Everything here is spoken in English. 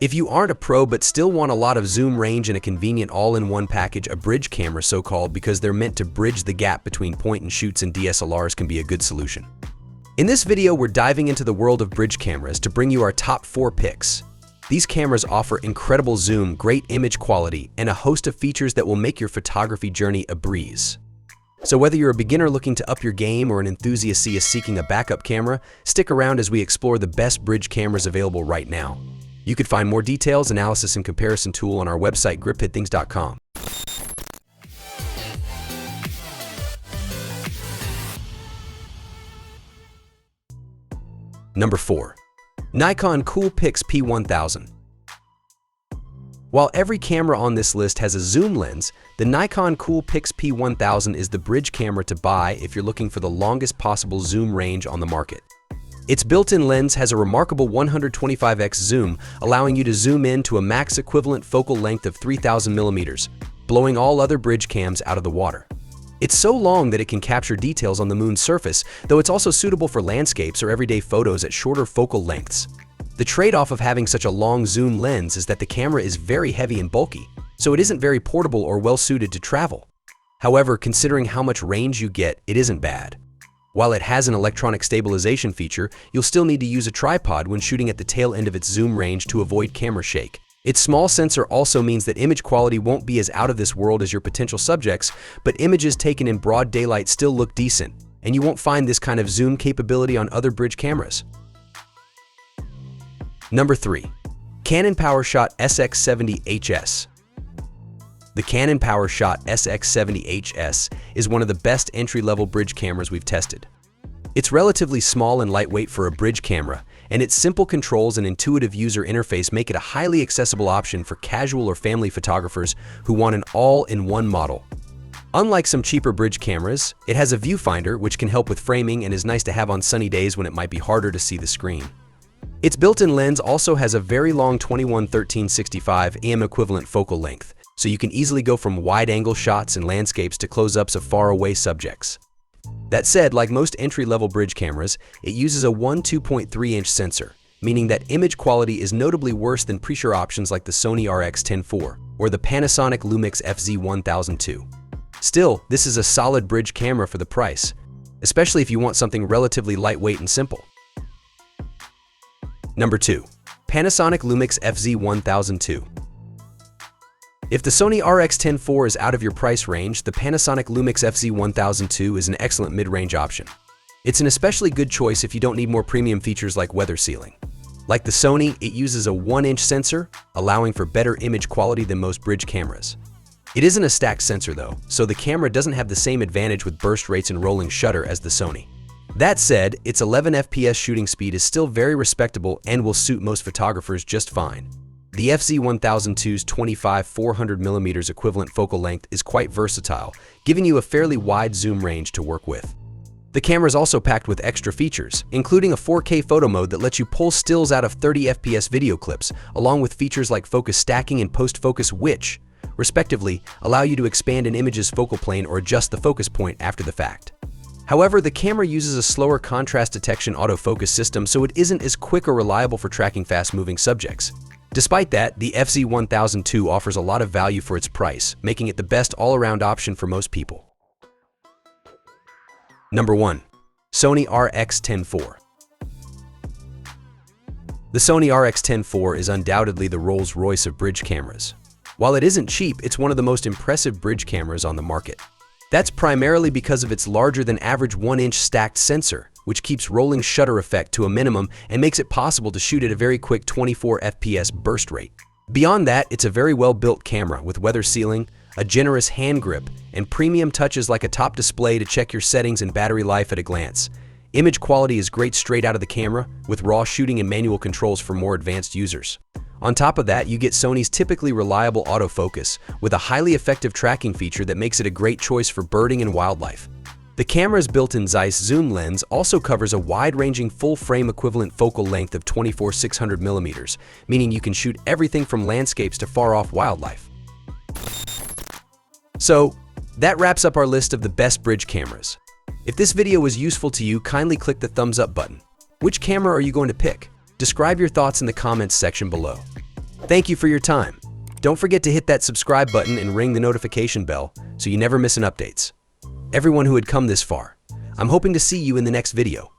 If you aren't a pro but still want a lot of zoom range and a convenient all-in-one package, a bridge camera, so-called because they're meant to bridge the gap between point-and-shoots and DSLRs, can be a good solution. In this video, we're diving into the world of bridge cameras to bring you our top 4 picks. These cameras offer incredible zoom, great image quality, and a host of features that will make your photography journey a breeze. So whether you're a beginner looking to up your game or an enthusiast seeking a backup camera, stick around as we explore the best bridge cameras available right now. You could find more details, analysis, and comparison tool on our website, griphitthings.com. Number 4. Nikon Coolpix P1000. While every camera on this list has a zoom lens, the Nikon Coolpix P1000 is the bridge camera to buy if you're looking for the longest possible zoom range on the market. Its built-in lens has a remarkable 125x zoom, allowing you to zoom in to a max equivalent focal length of 3000 millimeters, blowing all other bridge cams out of the water. It's so long that it can capture details on the moon's surface, though it's also suitable for landscapes or everyday photos at shorter focal lengths. The trade-off of having such a long zoom lens is that the camera is very heavy and bulky, so it isn't very portable or well-suited to travel. However, considering how much range you get, it isn't bad. While it has an electronic stabilization feature, you'll still need to use a tripod when shooting at the tail end of its zoom range to avoid camera shake. Its small sensor also means that image quality won't be as out of this world as your potential subjects, but images taken in broad daylight still look decent, and you won't find this kind of zoom capability on other bridge cameras. Number 3. Canon PowerShot SX70HS. The Canon PowerShot SX70HS is one of the best entry-level bridge cameras we've tested. It's relatively small and lightweight for a bridge camera, and its simple controls and intuitive user interface make it a highly accessible option for casual or family photographers who want an all-in-one model. Unlike some cheaper bridge cameras, it has a viewfinder which can help with framing and is nice to have on sunny days when it might be harder to see the screen. Its built-in lens also has a very long 21-13-65 EM equivalent focal length, so you can easily go from wide-angle shots and landscapes to close-ups of far-away subjects. That said, like most entry-level bridge cameras, it uses a 2.3-inch sensor, meaning that image quality is notably worse than pre-shot options like the Sony RX10 IV or the Panasonic Lumix FZ1002. Still, this is a solid bridge camera for the price, especially if you want something relatively lightweight and simple. Number 2. Panasonic Lumix FZ1002. If the Sony RX10 IV is out of your price range, the Panasonic Lumix FZ1002 is an excellent mid-range option. It's an especially good choice if you don't need more premium features like weather sealing. Like the Sony, it uses a 1-inch sensor, allowing for better image quality than most bridge cameras. It isn't a stacked sensor though, so the camera doesn't have the same advantage with burst rates and rolling shutter as the Sony. That said, its 11 FPS shooting speed is still very respectable and will suit most photographers just fine. The FZ1002's 25-400mm equivalent focal length is quite versatile, giving you a fairly wide zoom range to work with. The camera is also packed with extra features, including a 4K photo mode that lets you pull stills out of 30 FPS video clips, along with features like focus stacking and post-focus which, respectively, allow you to expand an image's focal plane or adjust the focus point after the fact. However, the camera uses a slower contrast detection autofocus system, so it isn't as quick or reliable for tracking fast-moving subjects. Despite that, the FZ1002 offers a lot of value for its price, making it the best all-around option for most people. Number 1. Sony RX10 IV. The Sony RX10 IV is undoubtedly the Rolls-Royce of bridge cameras. While it isn't cheap, it's one of the most impressive bridge cameras on the market. That's primarily because of its larger-than-average 1-inch stacked sensor, which keeps rolling shutter effect to a minimum and makes it possible to shoot at a very quick 24 FPS burst rate. Beyond that, it's a very well-built camera with weather sealing, a generous hand grip, and premium touches like a top display to check your settings and battery life at a glance. Image quality is great straight out of the camera, with raw shooting and manual controls for more advanced users. On top of that, you get Sony's typically reliable autofocus, with a highly effective tracking feature that makes it a great choice for birding and wildlife. The camera's built-in Zeiss zoom lens also covers a wide-ranging full-frame equivalent focal length of 24-600mm, meaning you can shoot everything from landscapes to far-off wildlife. So, that wraps up our list of the best bridge cameras. If this video was useful to you, kindly click the thumbs up button. Which camera are you going to pick? Describe your thoughts in the comments section below. Thank you for your time. Don't forget to hit that subscribe button and ring the notification bell so you never miss an updates. Everyone who had come this far, I'm hoping to see you in the next video.